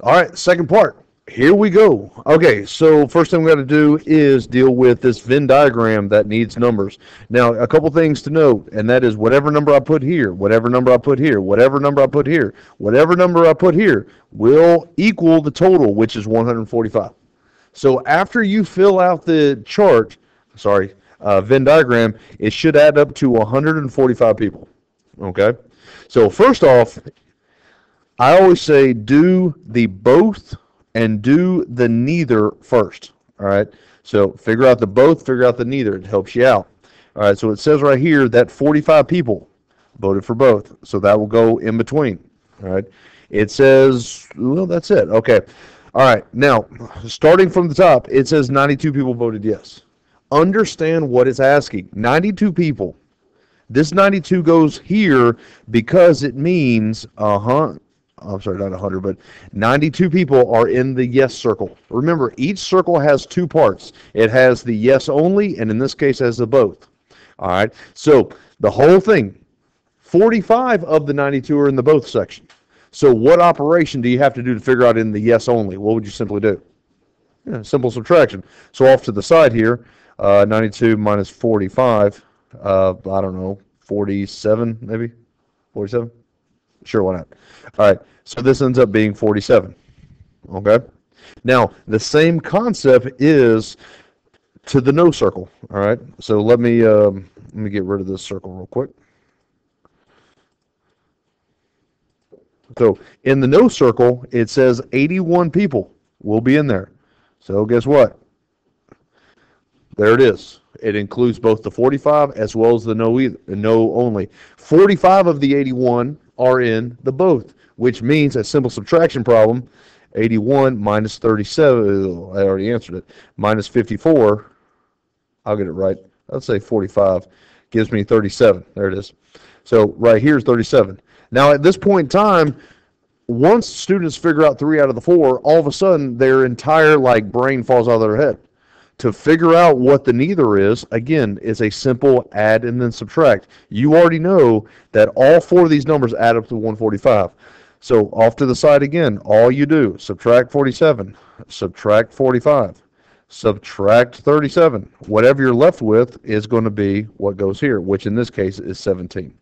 All right, second part. Here we go. Okay, so first thing we got to do is deal with this Venn diagram that needs numbers. Now, a couple things to note, and that is whatever number I put here, whatever number I put here, whatever number I put here, whatever number I put here will equal the total, which is 145. So after you fill out the chart, Venn diagram, it should add up to 145 people. Okay? So first off, I always say do the both and do the neither first. All right. So figure out the both, figure out the neither. It helps you out. All right. So it says right here that 45 people voted for both. So that will go in between. All right. It says, well, that's it. Okay. All right. Now, starting from the top, it says 92 people voted yes. Understand what it's asking. 92 people. This 92 goes here because it means I'm sorry, not 100, but 92 people are in the yes circle. Remember, each circle has two parts. It has the yes only, and in this case, has the both. All right, so the whole thing, 45 of the 92 are in the both section. So what operation do you have to do to figure out in the yes only? What would you simply do? Yeah, simple subtraction. So off to the side here, 92 minus 45, I don't know, 47 maybe? 47? Sure, why not? All right, so this ends up being 47. Okay? Now, the same concept is to the no circle. All right? So let me get rid of this circle real quick. So in the no circle, it says 81 people will be in there. So guess what? There it is. It includes both the 45 as well as the no only. 45 of the 81 are in the both, which means a simple subtraction problem, 81 minus 37, I already answered it, minus 54, I'll get it right, let's say 45, gives me 37. There it is. So right here is 37. Now at this point in time, once students figure out 3 out of the 4, all of a sudden their entire brain falls out of their head. To figure out what the neither is, again, is a simple add and then subtract. You already know that all 4 of these numbers add up to 145. So off to the side again, all you do, subtract 47, subtract 45, subtract 37. Whatever you're left with is going to be what goes here, which in this case is 17.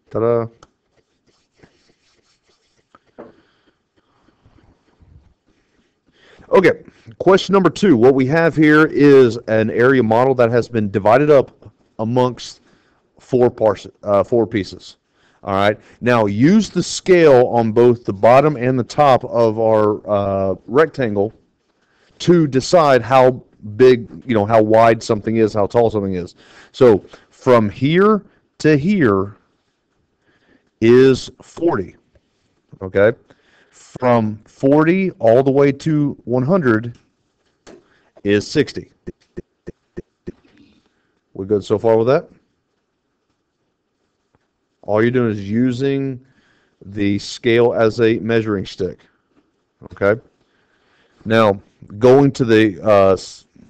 Ta-da. Okay, question number 2. What we have here is an area model that has been divided up amongst 4 pieces. All right. Now use the scale on both the bottom and the top of our rectangle to decide how big, how wide something is, how tall something is. So from here to here is 40. Okay. From 40 all the way to 100 is 60. We good so far with that? All you're doing is using the scale as a measuring stick. Okay? Now, going to the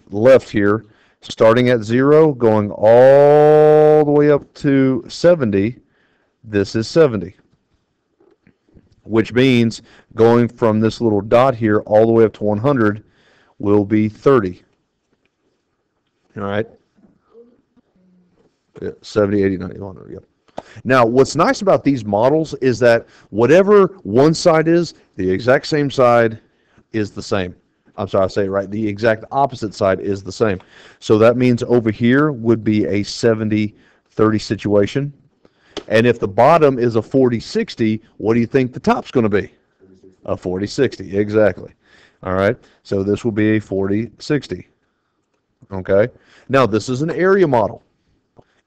left here, starting at 0, going all the way up to 70, this is 70. Which means going from this little dot here all the way up to 100 will be 30. All right? 70, 80, 90, 100, yep. Now, what's nice about these models is that whatever one side is, the exact same side is the same. I'm sorry, I say it right. The exact opposite side is the same. So that means over here would be a 70-30 situation. And if the bottom is a 40-60, what do you think the top's going to be? A 40-60, exactly. All right, so this will be a 40-60. Okay, now this is an area model.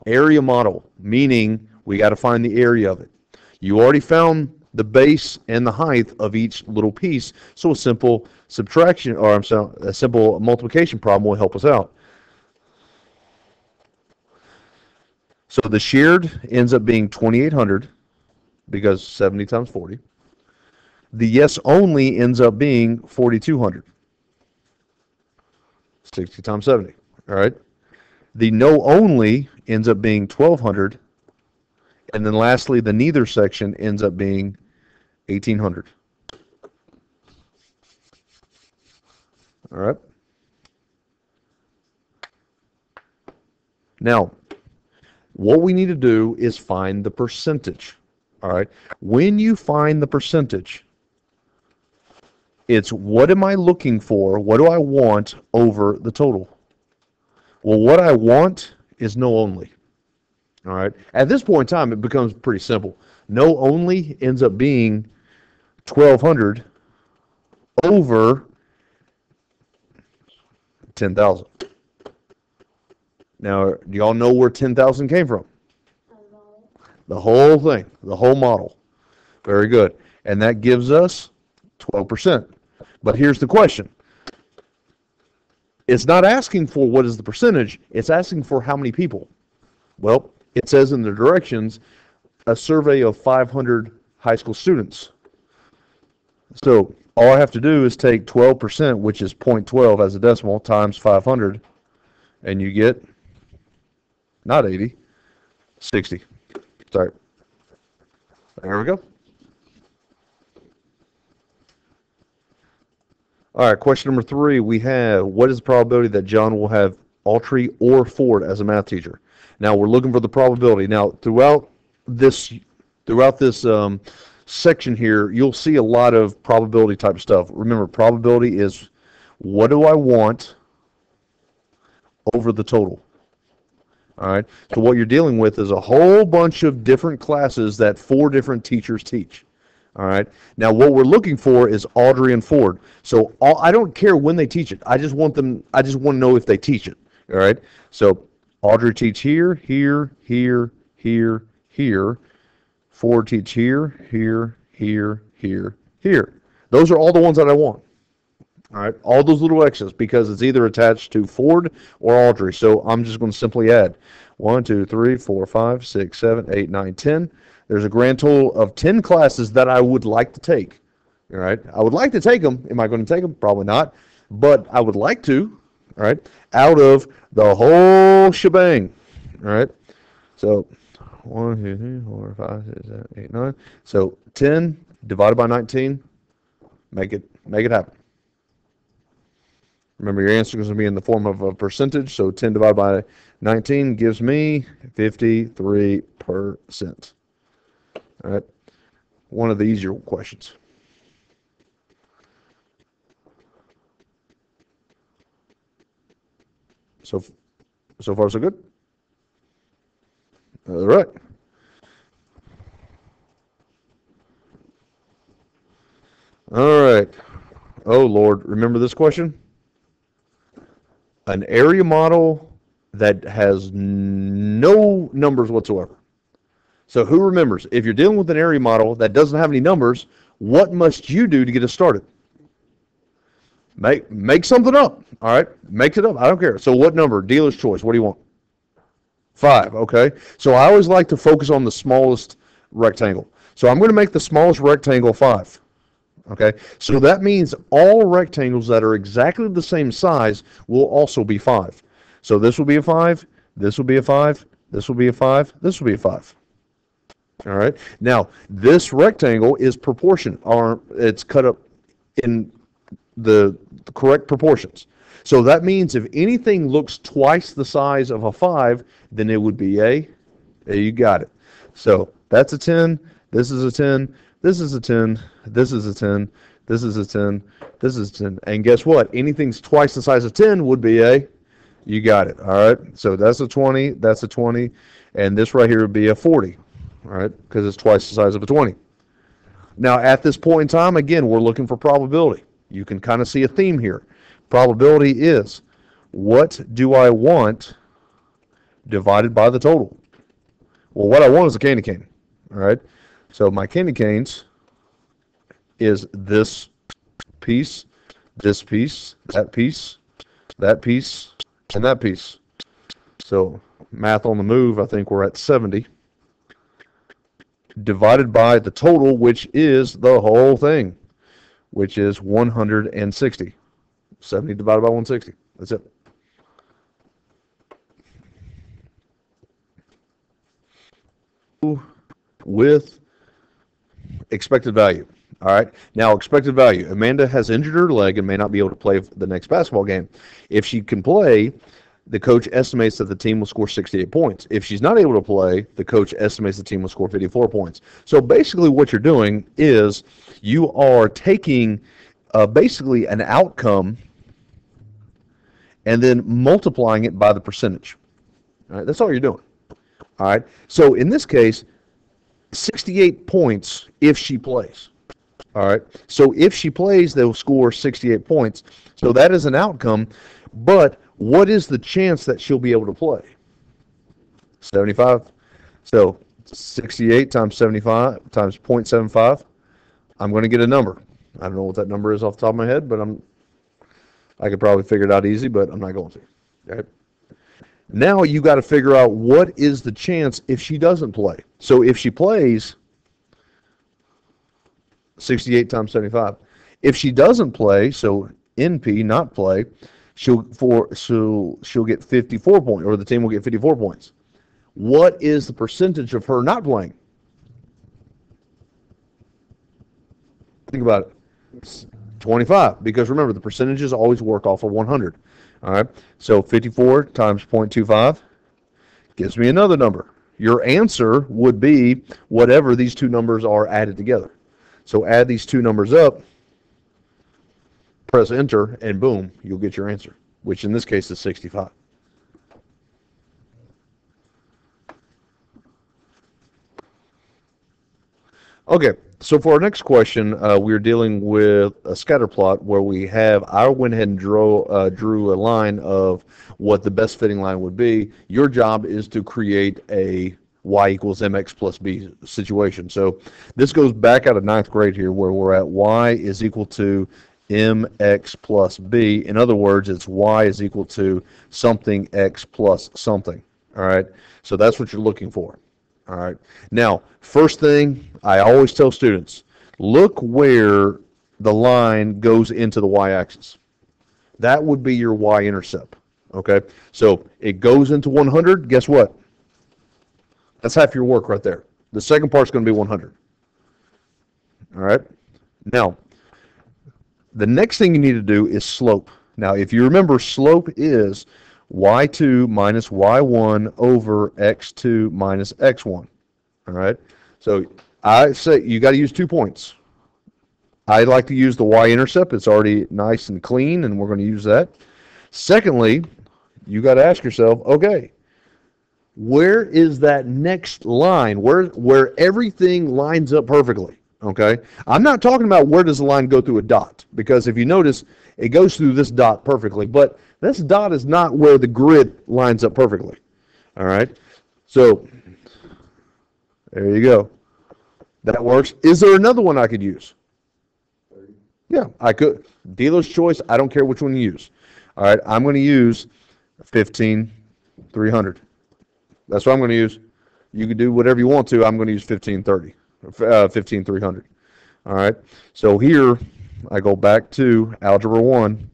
Area model, meaning we got to find the area of it. You already found the base and the height of each little piece, so a simple subtraction, or a simple multiplication problem will help us out. So the shared ends up being 2,800 because 70 times 40. The yes only ends up being 4,200. 60 times 70. All right. The no only ends up being 1,200. And then lastly, the neither section ends up being 1,800. All right. Now, what we need to do is find the percentage. All right. When you find the percentage, it's what am I looking for? What do I want over the total? Well, what I want is no only. All right. At this point in time, it becomes pretty simple. No only ends up being 1,200 over 10,000. Now, do y'all know where 10,000 came from? The whole thing, the whole model. Very good. And that gives us 12%. But here's the question. It's not asking for what is the percentage, it's asking for how many people. Well, it says in the directions, a survey of 500 high school students. So all I have to do is take 12%, which is 0.12 as a decimal, times 500, and you get, not 80, 60. Sorry. There we go. All right, question number 3, we have, what is the probability that John will have Autry or Ford as a math teacher? Now, we're looking for the probability. Now, throughout this section here, you'll see a lot of probability type stuff. Remember, probability is what do I want over the total. All right, so what you're dealing with is a whole bunch of different classes that 4 different teachers teach. All right. Now, what we're looking for is Audrey and Ford. So I don't care when they teach it. I just want to know if they teach it. All right. So Audrey teach here, here, here, here, here. Ford teach here, here, here, here, here. Those are all the ones that I want. All right. All those little X's because it's either attached to Ford or Audrey. So I'm just going to simply add 1, 2, 3, 4, 5, 6, 7, 8, 9, 10. There's a grand total of 10 classes that I would like to take. All right. I would like to take them. Am I going to take them? Probably not. But I would like to. All right. Out of the whole shebang. All right. So 1, 2, 3, 4, 5, 6, 7, 8, 9. So 10 divided by 19. Make it happen. Remember, your answer is going to be in the form of a percentage. So 10 divided by 19 gives me 53%. All right, one of the easier questions. So far, so good? All right. All right. Oh, Lord, remember this question? An area model that has no numbers whatsoever. So who remembers, if you're dealing with an area model that doesn't have any numbers, what must you do to get it started? Make something up, all right? Make it up, I don't care. So what number? Dealer's choice, what do you want? 5, okay? So I always like to focus on the smallest rectangle. So I'm going to make the smallest rectangle 5, okay? So that means all rectangles that are exactly the same size will also be 5. So this will be a 5, this will be a 5, this will be a 5, this will be a 5. All right. Now, this rectangle is proportion, or it's cut up in the correct proportions. So that means if anything looks twice the size of a 5, then it would be you got it. So that's a 10, this is a 10, this is a 10, this is a 10, this is a 10, this is a 10. And guess what? Anything's twice the size of 10 would be you got it. All right. So that's a 20, that's a 20, and this right here would be a 40. All right, because it's twice the size of a 20. Now, at this point in time, again, we're looking for probability. You can kind of see a theme here. Probability is, what do I want divided by the total? Well, what I want is a candy cane. All right, so my candy canes is this piece, that piece, that piece, and that piece. So math on the move, I think we're at 70. Divided by the total, which is the whole thing, which is 160. 70 divided by 160. That's it. With expected value. All right. Now, expected value. Amanda has injured her leg and may not be able to play the next basketball game. If she can play, the coach estimates that the team will score 68 points. If she's not able to play, the coach estimates the team will score 54 points. So basically what you're doing is you are taking basically an outcome and then multiplying it by the percentage. All right. That's all you're doing. All right. So in this case, 68 points if she plays. All right. So if she plays, they'll score 68 points. So that is an outcome. But what is the chance that she'll be able to play? 75. So 68 times 75 times 0.75. I'm going to get a number. I don't know what that number is off the top of my head, but I could probably figure it out easy, but I'm not going to. Okay. Now you got to figure out what is the chance if she doesn't play. So if she plays, 68 times 75. If she doesn't play, so NP, not play, she'll get 54 points, or the team will get 54 points. What is the percentage of her not playing? Think about it. 25, because remember, the percentages always work off of 100. All right, so 54 times 0.25 gives me another number. Your answer would be whatever these two numbers are added together. So add these two numbers up, press enter, and boom, you'll get your answer, which in this case is 65. Okay, so for our next question, we're dealing with a scatter plot where I went ahead and drew a line of what the best fitting line would be. Your job is to create a y equals mx plus b situation. So this goes back out of 9th grade here, where we're at y is equal to mx plus b. In other words, it's y is equal to something x plus something. All right, so that's what you're looking for. All right, now first thing I always tell students, look where the line goes into the y-axis. That would be your y-intercept. Okay, so it goes into 100. Guess what? That's half your work right there. The second part's going to be 100. All right. Now, the next thing you need to do is slope. Now, if you remember, slope is y2 minus y1 over x2 minus x1. All right. So I say you got to use 2 points. I like to use the y-intercept. It's already nice and clean, and we're going to use that. Secondly, you got to ask yourself, okay, where is that next line where everything lines up perfectly? Okay, I'm not talking about where does the line go through a dot, because if you notice, it goes through this dot perfectly, but this dot is not where the grid lines up perfectly. All right, so there you go. That works. Is there another one I could use? Yeah, I could. Dealer's choice. I don't care which one you use. All right, I'm going to use 15,300. That's what I'm going to use. You can do whatever you want to. I'm going to use 15,300. All right. So here I go back to Algebra 1.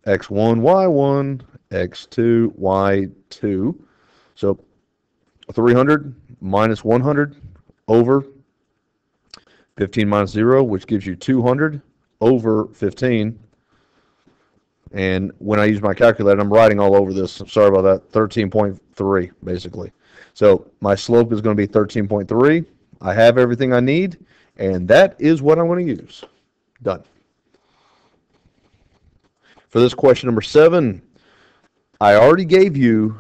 X1, Y1, X2, Y2. So 300 minus 100 over 15 minus 0, which gives you 200 over 15. And when I use my calculator, I'm writing all over this. Sorry about that. 13.3, basically. So my slope is going to be 13.3. I have everything I need, and that is what I'm going to use. Done. For this question number 7, I already gave you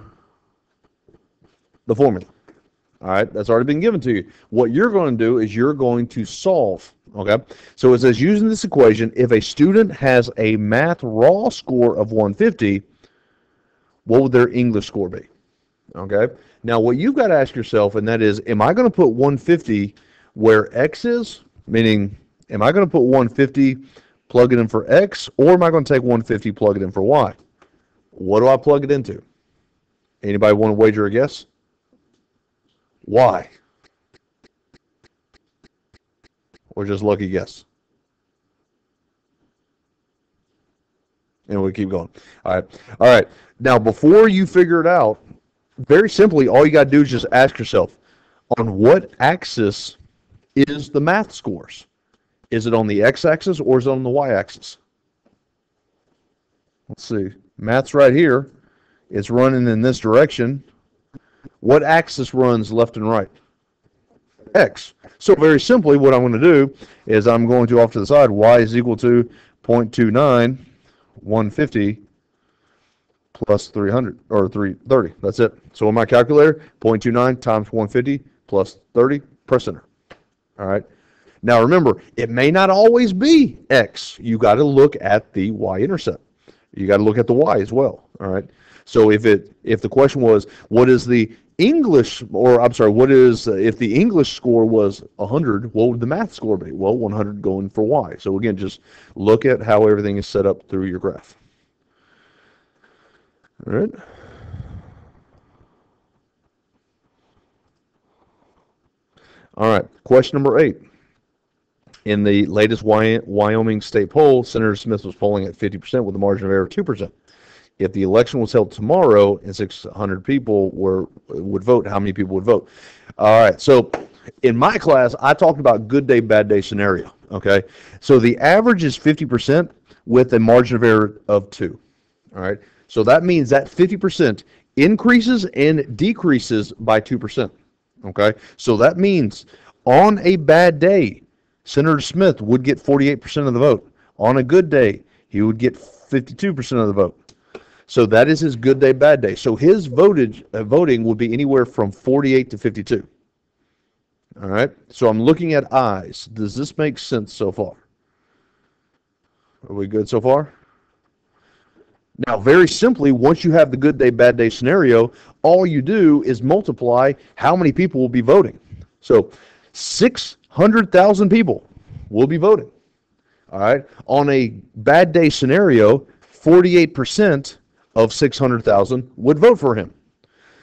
the formula. All right, that's already been given to you. What you're going to do is you're going to solve. Okay, so it says using this equation, if a student has a math raw score of 150, what would their English score be? Okay, now what you've got to ask yourself, and that is, am I going to put 150 where X is? Meaning, am I going to put 150, plug it in for X, or am I going to take 150, plug it in for Y? What do I plug it into? Anybody want to wager a guess? Y. Or just lucky guess? And we keep going. All right. All right. Now, before you figure it out, very simply, all you got to do is just ask yourself, On what axis is the math scores? Is it on the x-axis or is it on the y-axis? Let's see. Math's right here. It's running in this direction. What axis runs left and right? X. So very simply, what I'm going to do is I'm going to, off to the side, y is equal to 0.29, 150 plus 300, or 330. That's it. So in my calculator, 0.29 times 150 plus 30, press enter. All right. Now remember, it may not always be X. You got to look at the y-intercept. You got to look at the y as well. All right. So if the question was, what is the English, or I'm sorry, what is, if the English score was 100, what would the math score be? Well, 100 going for y. So again, just look at how everything is set up through your graph. All right. All right. Question number 8. In the latest Wyoming state poll, Senator Smith was polling at 50% with a margin of error of 2%. If the election was held tomorrow and 600 people would vote, how many people would vote? All right. So in my class, I talked about good day, bad day scenario. Okay. So the average is 50% with a margin of error of 2. All right. So that means that 50% increases and decreases by 2%. Okay. So that means on a bad day, Senator Smith would get 48% of the vote. On a good day, he would get 52% of the vote. So that is his good day, bad day. So his voting would be anywhere from 48 to 52. All right. So I'm looking at eyes. Does this make sense so far? Are we good so far? Now, very simply, once you have the good day, bad day scenario, all you do is multiply how many people will be voting. So 600,000 people will be voting. All right. On a bad day scenario, 48% of 600,000 would vote for him.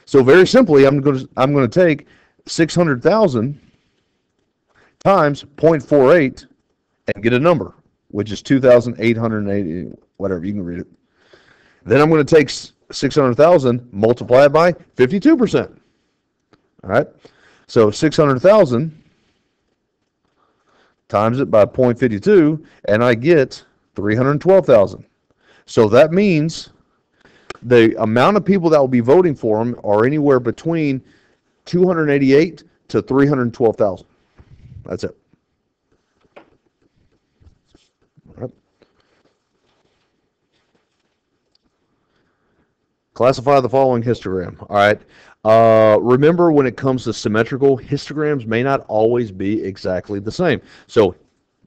So very simply, I'm going to take 600,000 times 0.48 and get a number, which is 2,880, whatever, you can read it. Then I'm going to take 600,000, multiply it by 52%. All right. So 600,000 times it by 0.52, and I get 312,000. So that means the amount of people that will be voting for him are anywhere between 288 to 312,000. That's it. All right. Classify the following histogram. All right. Remember, when it comes to symmetrical, histograms may not always be exactly the same. So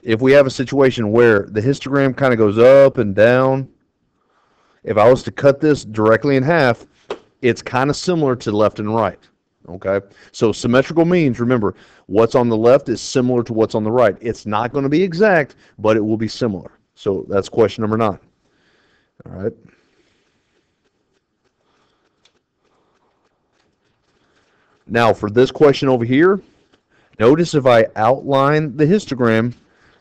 if we have a situation where the histogram kind of goes up and down, if I was to cut this directly in half, it's kind of similar to left and right. Okay? So symmetrical means, remember, what's on the left is similar to what's on the right. It's not going to be exact, but it will be similar. So that's question number 9. All right. Now, for this question over here, notice if I outline the histogram,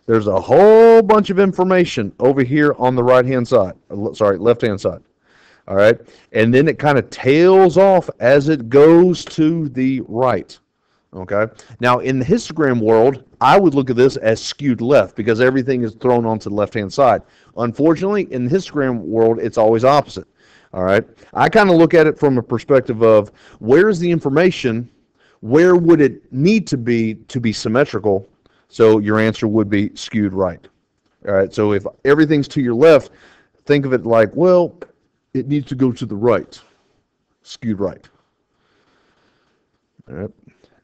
there's a whole bunch of information over here on the right-hand side. Sorry, left-hand side. All right. And then it kind of tails off as it goes to the right. Okay. Now, in the histogram world, I would look at this as skewed left because everything is thrown onto the left-hand side. Unfortunately, in the histogram world, it's always opposite. All right. I kind of look at it from a perspective of where's the information, where would it need to be symmetrical? So your answer would be skewed right. All right. So if everything's to your left, think of it like, well, it needs to go to the right. Skewed right. All right.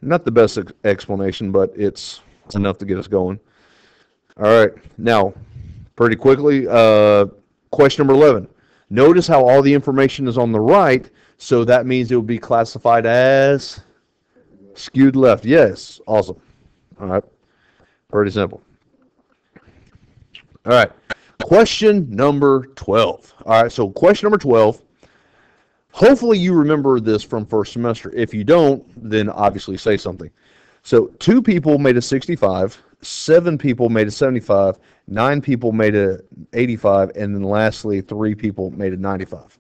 Not the best explanation, but it's enough to get us going. All right. Now, pretty quickly, question number 11. Notice how all the information is on the right, so that means it will be classified as skewed left. Yes. Awesome. All right. Pretty simple. All right. Question number 12. All right. So question number 12. Hopefully you remember this from first semester. If you don't, then obviously say something. So 2 people made a 65, 7 people made a 75, 9 people made a 85, and then lastly 3 people made a 95.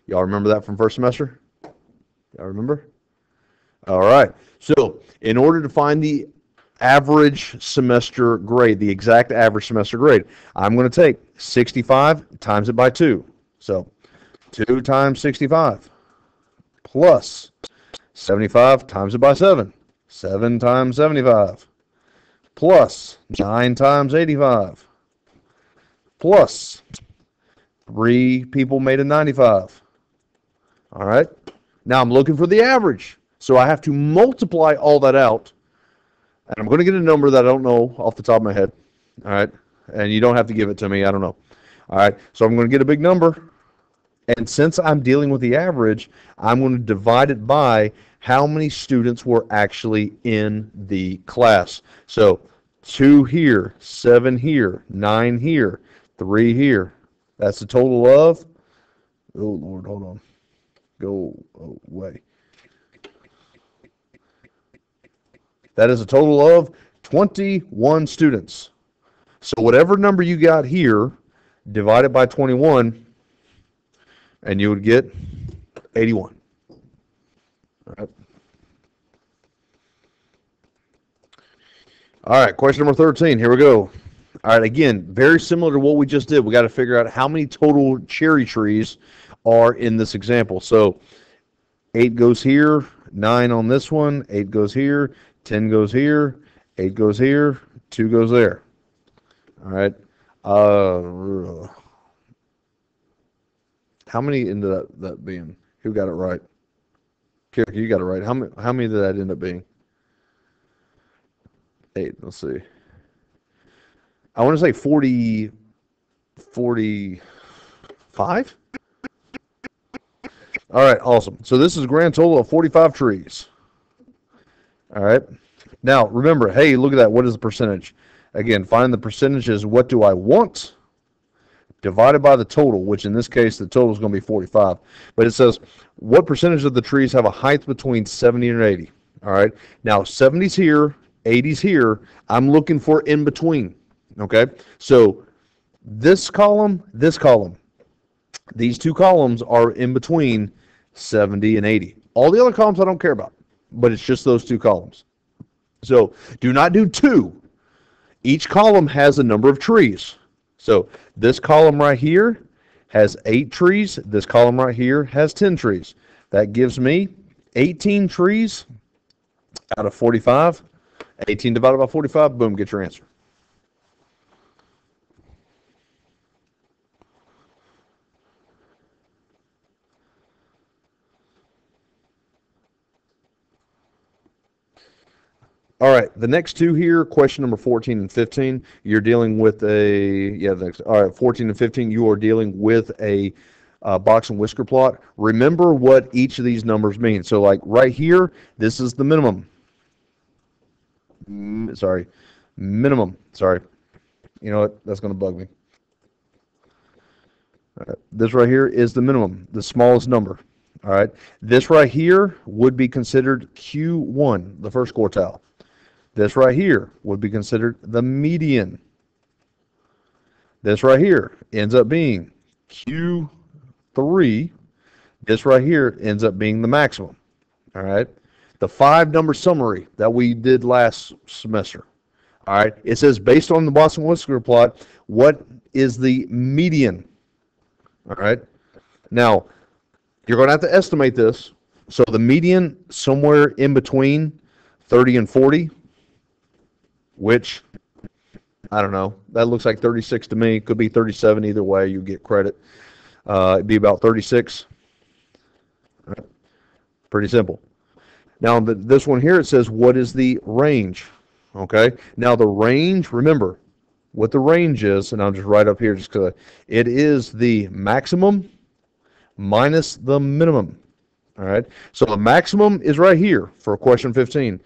Y'all remember that from first semester? Y'all remember? All right. So in order to find the average semester grade, the exact average semester grade, I'm going to take 65 times it by 2. So 2 times 65 plus 75 times it by 7. 7 times 75 plus 9 times 85 plus 3 people made a 95. All right. Now I'm looking for the average. So I have to multiply all that out. And I'm going to get a number that I don't know off the top of my head. All right. And you don't have to give it to me. I don't know. All right. So I'm going to get a big number. And since I'm dealing with the average, I'm going to divide it by how many students were actually in the class. So 2 here, 7 here, 9 here, 3 here. That's a total of, oh Lord, hold on. Go away. That is a total of 21 students. So whatever number you got here, divide it by 21, and you would get 81. All right. All right, question number 13. Here we go. All right, again, very similar to what we just did. We got to figure out how many total cherry trees are in this example. So 8 goes here, 9 on this one, 8 goes here, 10 goes here, 8 goes here, 2 goes there. All right. How many ended that being? Who got it right? Kirk, you got it right. How many did that end up being? 8. Let's see. I want to say 45? All right, awesome. So this is a grand total of 45 trees. All right. Now, remember, hey, look at that. What is the percentage? Again, find the percentage is what do I want divided by the total, which in this case, the total is going to be 45. But it says, what percentage of the trees have a height between 70 and 80? All right. Now, 70's here, 80's here. I'm looking for in between. Okay. So this column, these two columns are in between 70 and 80. All the other columns I don't care about, but it's just those two columns. So do not do 2. Each column has a number of trees. So this column right here has 8 trees. This column right here has 10 trees. That gives me 18 trees out of 45. 18 divided by 45, boom, get your answer. All right, the next two here, question number 14 and 15, you're dealing with all right, 14 and 15, you are dealing with a box and whisker plot. Remember what each of these numbers mean. So like right here, this is the minimum. Minimum. Sorry. You know what? That's going to bug me. All right. This right here is the minimum, the smallest number. All right. This right here would be considered Q1, the first quartile. This right here would be considered the median. This right here ends up being Q3. This right here ends up being the maximum. All right. The 5-number summary that we did last semester. All right. It says based on the Boston whisker plot, what is the median? All right. Now, you're going to have to estimate this. So the median somewhere in between 30 and 40. Which, I don't know, that looks like 36 to me. Could be 37 either way. You get credit. It'd be about 36. All right. Pretty simple. Now, this one here, it says, what is the range? Okay. Now, the range, remember what the range is, and I'll just write up here just because it is the maximum minus the minimum. All right. So the maximum is right here for question 15.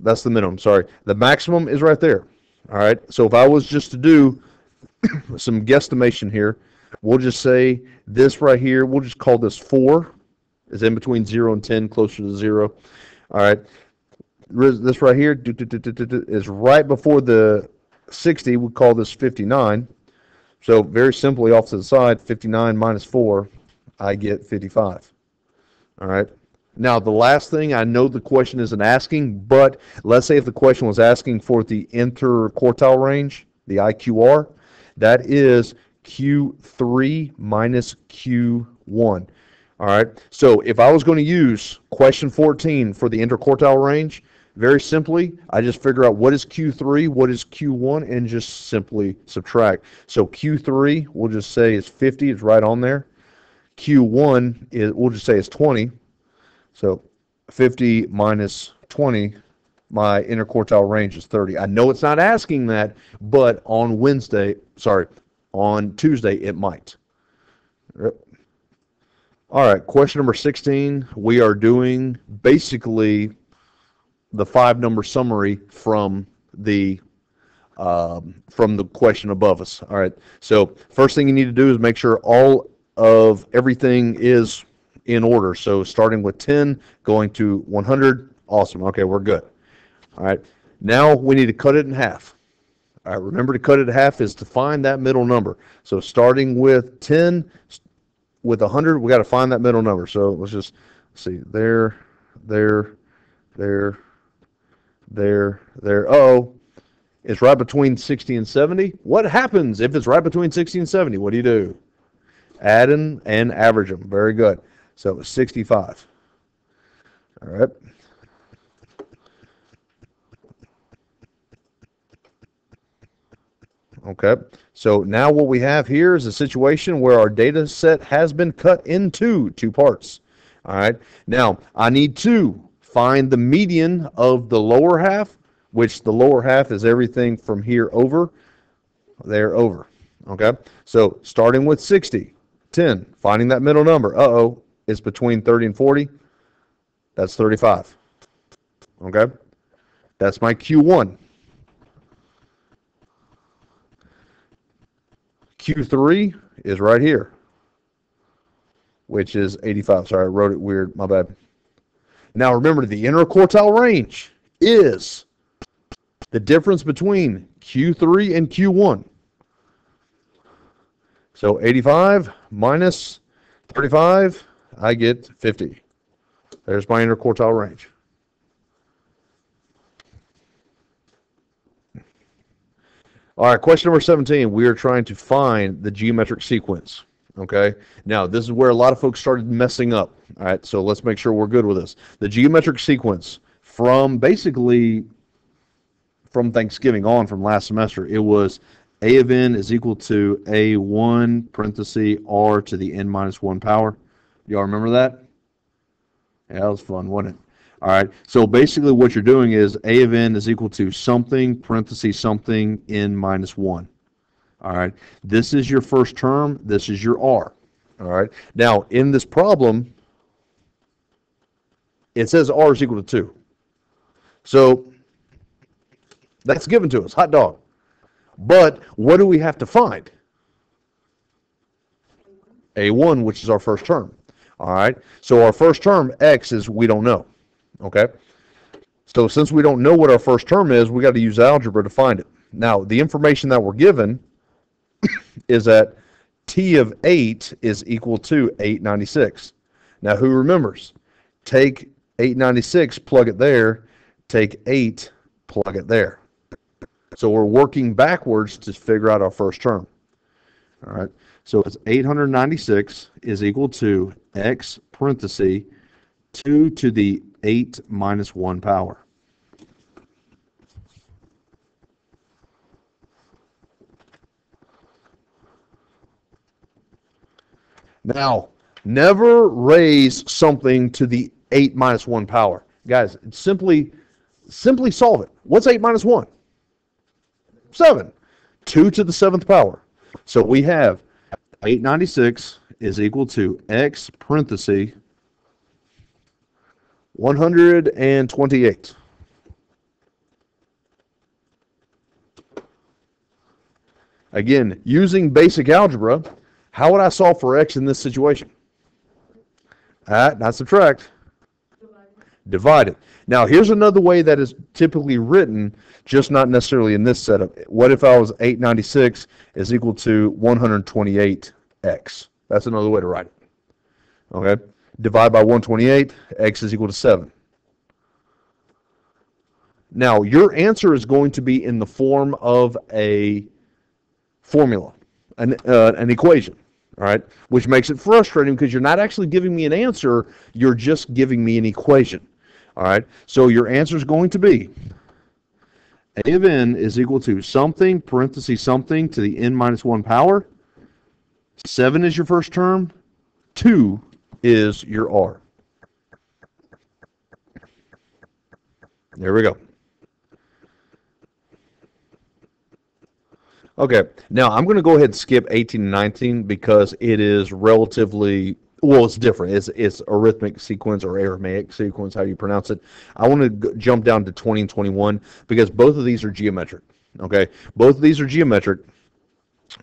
That's the minimum, sorry. The maximum is right there. All right. So if I was just to do some guesstimation here, we'll just say this right here, we'll just call this 4. It's in between 0 and 10, closer to 0. All right. This right here is right before the 60. We call this 59. So very simply off to the side, 59 minus 4, I get 55. All right. Now, the last thing, I know the question isn't asking, but let's say if the question was asking for the interquartile range, the IQR, that is Q3 minus Q1. All right, so if I was going to use question 14 for the interquartile range, very simply, I just figure out what is Q3, what is Q1, and just simply subtract. So Q3, we'll just say is 50, it's right on there. Q1, we'll just say is 20. So 50 minus 20, my interquartile range is 30. I know it's not asking that, but on Tuesday, it might. All right, question number 16. We are doing basically the 5-number summary from the question above us. All right, so first thing you need to do is make sure all of everything is in order. So starting with 10, going to 100. Awesome. Okay, we're good. All right, now we need to cut it in half. All right, remember to cut it in half is to find that middle number. So starting with 10, with 100, we got to find that middle number. So let's just see. There. Uh-oh. It's right between 60 and 70. What happens if it's right between 60 and 70? What do? Add them and average them. Very good. So it's 65. All right. Okay. So now what we have here is a situation where our data set has been cut into 2 parts. All right. Now I need to find the median of the lower half, which the lower half is everything from here over, there over. Okay. So starting with 60, 10, finding that middle number. Uh-oh. It's between 30 and 40. That's 35. Okay. That's my Q1. Q3 is right here, which is 85. Sorry, I wrote it weird. My bad. Now remember, the interquartile range is the difference between Q3 and Q1. So 85 minus 35, I get 50. There's my interquartile range. All right, question number 17. We are trying to find the geometric sequence. Okay, now this is where a lot of folks started messing up. All right, so let's make sure we're good with this. The geometric sequence from basically from Thanksgiving on, from last semester, it was A of n is equal to A1 parenthesis R to the n minus 1 power. Y'all remember that? Yeah, that was fun, wasn't it? All right, so basically what you're doing is A of n is equal to something, parenthesis something, n minus 1. All right, this is your first term, this is your R. All right, now in this problem, it says R is equal to 2. So that's given to us, hot dog. But what do we have to find? A1, which is our first term. All right, so our first term, X, is we don't know. Okay, so since we don't know what our first term is, we got to use algebra to find it. Now, the information that we're given is that T of 8 is equal to 896. Now, who remembers? Take 896, plug it there, take 8, plug it there. So we're working backwards to figure out our first term. All right, so it's 896 is equal to X parenthesis 2 to the 8 minus 1 power. Now, never raise something to the 8 minus 1 power. Guys, simply solve it. What's 8 minus 1? 7. 2 to the 7th power. So we have 896 is equal to X parenthesis 128. Again, using basic algebra, how would I solve for X in this situation? Not subtract. Divide it. Now, here's another way that is typically written, just not necessarily in this setup. What if I was 896 is equal to 128X? That's another way to write it. Okay? divide by 128, x is equal to 7. Now, your answer is going to be in the form of a formula, an equation, all right, which makes it frustrating because you're not actually giving me an answer, you're just giving me an equation, all right? So your answer is going to be a of n is equal to something, parentheses something, to the n minus 1 power. 7 is your first term. 2 is your r. There we go. Okay, now I'm going to go ahead and skip 18 and 19 because it is relatively, well, it's different. It's arithmetic sequence or Aramaic sequence, how you pronounce it. I want to jump down to 20 and 21 because both of these are geometric. Okay, both of these are geometric.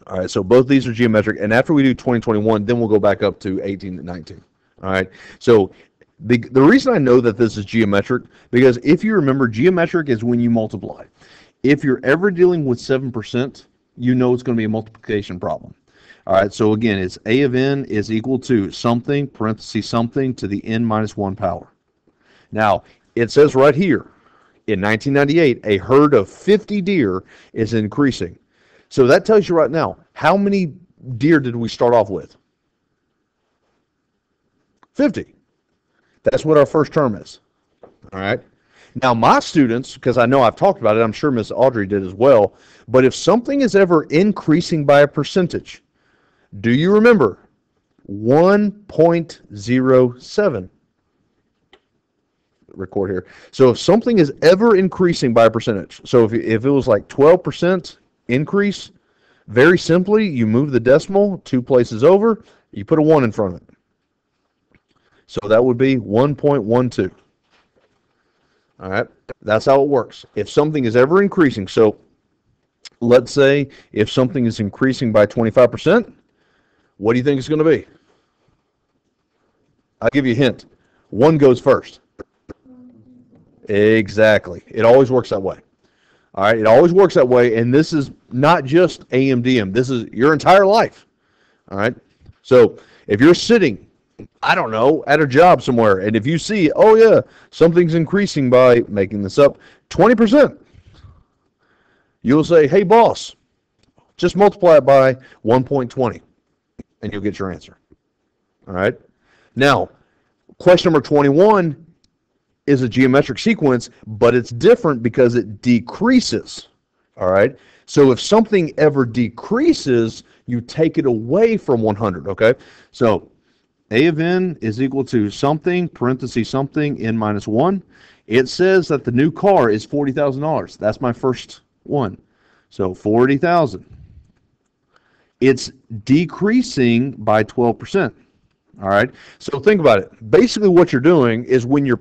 All right, so both of these are geometric, and after we do 20 and 21, then we'll go back up to 18 and 19. All right, so the reason I know that this is geometric, because if you remember, geometric is when you multiply. If you're ever dealing with 7%, you know it's going to be a multiplication problem. All right, so again, it's a of n is equal to something, parentheses something, to the n minus 1 power. Now, it says right here, in 1998, a herd of 50 deer is increasing. So that tells you right now, how many deer did we start off with? 50. That's what our first term is. All right. Now, my students, because I know I've talked about it, I'm sure Miss Audrey did as well, but if something is ever increasing by a percentage, do you remember 1.07? Record here. So if something is ever increasing by a percentage, so if it was like 12% increase, very simply, you move the decimal 2 places over, you put a 1 in front of it. So that would be 1.12. All right, that's how it works. If something is ever increasing, so let's say if something is increasing by 25%, what do you think it's going to be? I'll give you a hint. 1 goes first. Exactly. It always works that way. All right, it always works that way, and this is not just AMDM. This is your entire life. All right, so if you're sitting, I don't know, at a job somewhere, and if you see, oh yeah, something's increasing by, making this up, 20%, you'll say, hey boss, just multiply it by 1.20, and you'll get your answer. All right, now, question number 21 is a geometric sequence, but it's different because it decreases. All right, so if something ever decreases, you take it away from 100, okay? So a of n is equal to something, parentheses something, n minus 1. It says that the new car is $40,000. That's my first one. So 40,000. It's decreasing by 12%. All right. So think about it. Basically what you're doing is when you're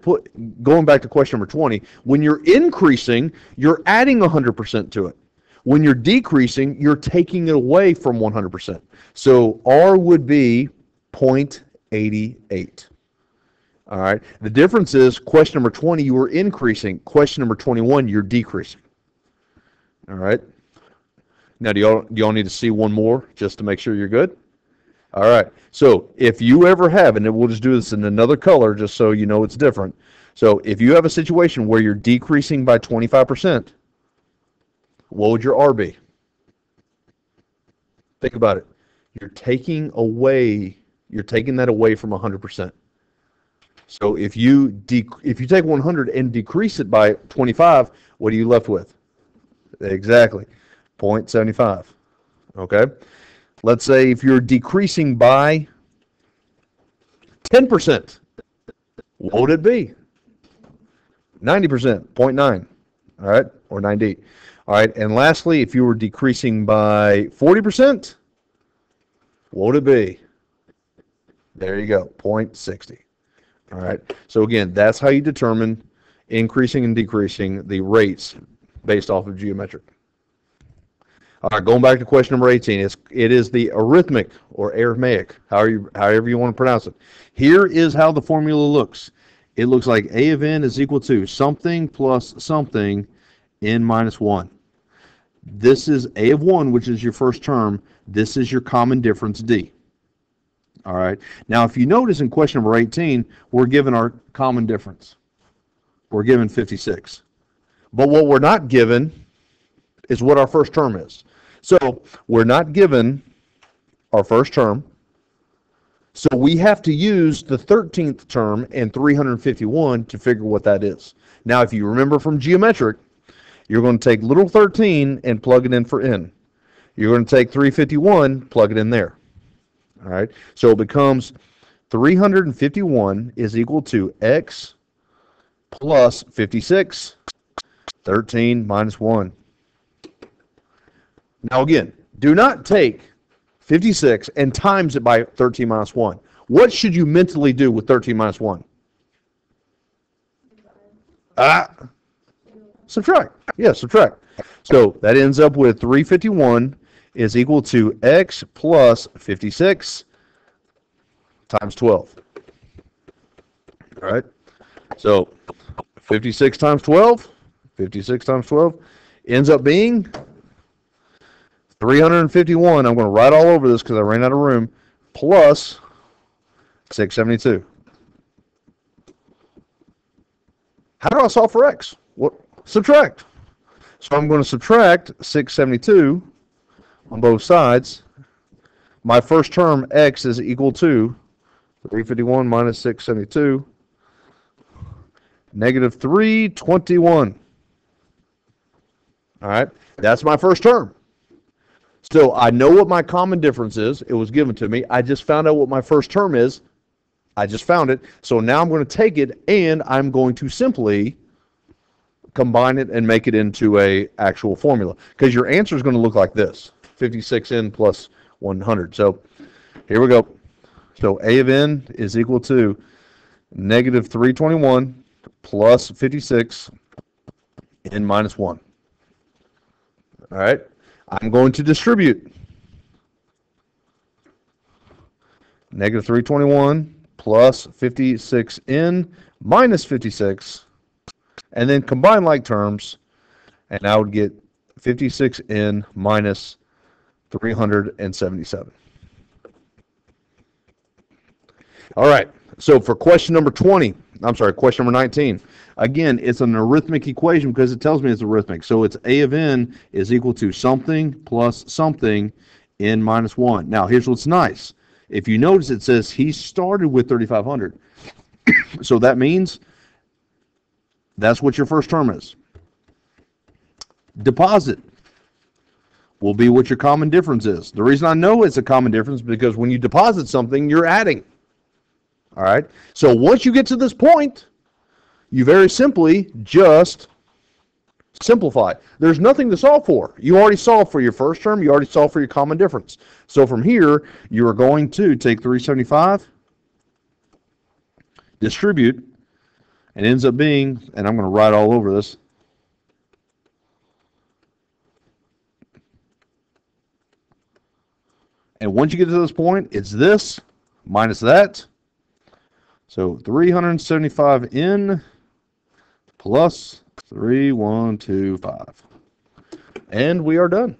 going back to question number 20, when you're increasing, you're adding 100% to it. When you're decreasing, you're taking it away from 100%. So R would be 0.88. All right. The difference is question number 20, you were increasing. Question number 21, you're decreasing. All right. Now, do y'all need to see one more just to make sure you're good? All right. So if you ever have, and we'll just do this in another color just so you know it's different. So if you have a situation where you're decreasing by 25%, what would your R be? Think about it. You're taking that away from 100%. So if you take 100 and decrease it by 25, what are you left with? Exactly, 0.75. Okay? Let's say if you're decreasing by 10%, what would it be? 90%, 0.9, all right, or 90. All right, and lastly, if you were decreasing by 40%, what would it be? There you go, 0.60. All right, so again, that's how you determine increasing and decreasing the rates based off of geometric. All right, going back to question number 18, it is the arithmetic or Aramaic, however you want to pronounce it. Here is how the formula looks. It looks like a of n is equal to something plus something n minus 1. This is a of 1, which is your first term. This is your common difference d. All right. Now, if you notice in question number 18, we're given our common difference. We're given 56. But what we're not given is what our first term is. So we're not given our first term. So we have to use the 13th term and 351 to figure what that is. Now, if you remember from geometric, you're going to take little 13 and plug it in for n. You're going to take 351, plug it in there. All right. So it becomes 351 is equal to x plus 56, 13 minus 1. Now again, do not take 56 and times it by 13 minus 1. What should you mentally do with 13 minus 1? Subtract. Yeah, subtract. So that ends up with 351 is equal to x plus 56 times 12. All right. So 56 times 12 ends up being 351. I'm going to write all over this because I ran out of room. Plus 672. How do I solve for x? What? Subtract. So I'm going to subtract 672 on both sides. My first term, x, is equal to 351 minus 672, negative 321. All right, that's my first term. So I know what my common difference is. It was given to me. I just found out what my first term is. I just found it. So now I'm going to take it and I'm going to simply combine it and make it into a actual formula. Because your answer is going to look like this. 56n plus 100. So here we go. So a of n is equal to negative 321 plus 56 n minus 1. All right. I'm going to distribute. Negative 321 plus 56n minus 56. And then combine like terms. And I would get 56n minus 377. All right. So for question number 20, I'm sorry, question number 19. Again, it's an arithmetic equation because it tells me it's arithmetic. So it's a of n is equal to something plus something n minus 1. Now, here's what's nice. If you notice, it says he started with 3,500. So that means that's what your first term is. Deposit will be what your common difference is. The reason I know it's a common difference is because when you deposit something, you're adding. All right? So once you get to this point, you very simply just simplify. There's nothing to solve for. You already solved for your first term. You already solved for your common difference. So from here, you are going to take 375, distribute, and it ends up being, and I'm going to write all over this, and once you get to this point, it's this minus that. So 375n plus 3125. And we are done.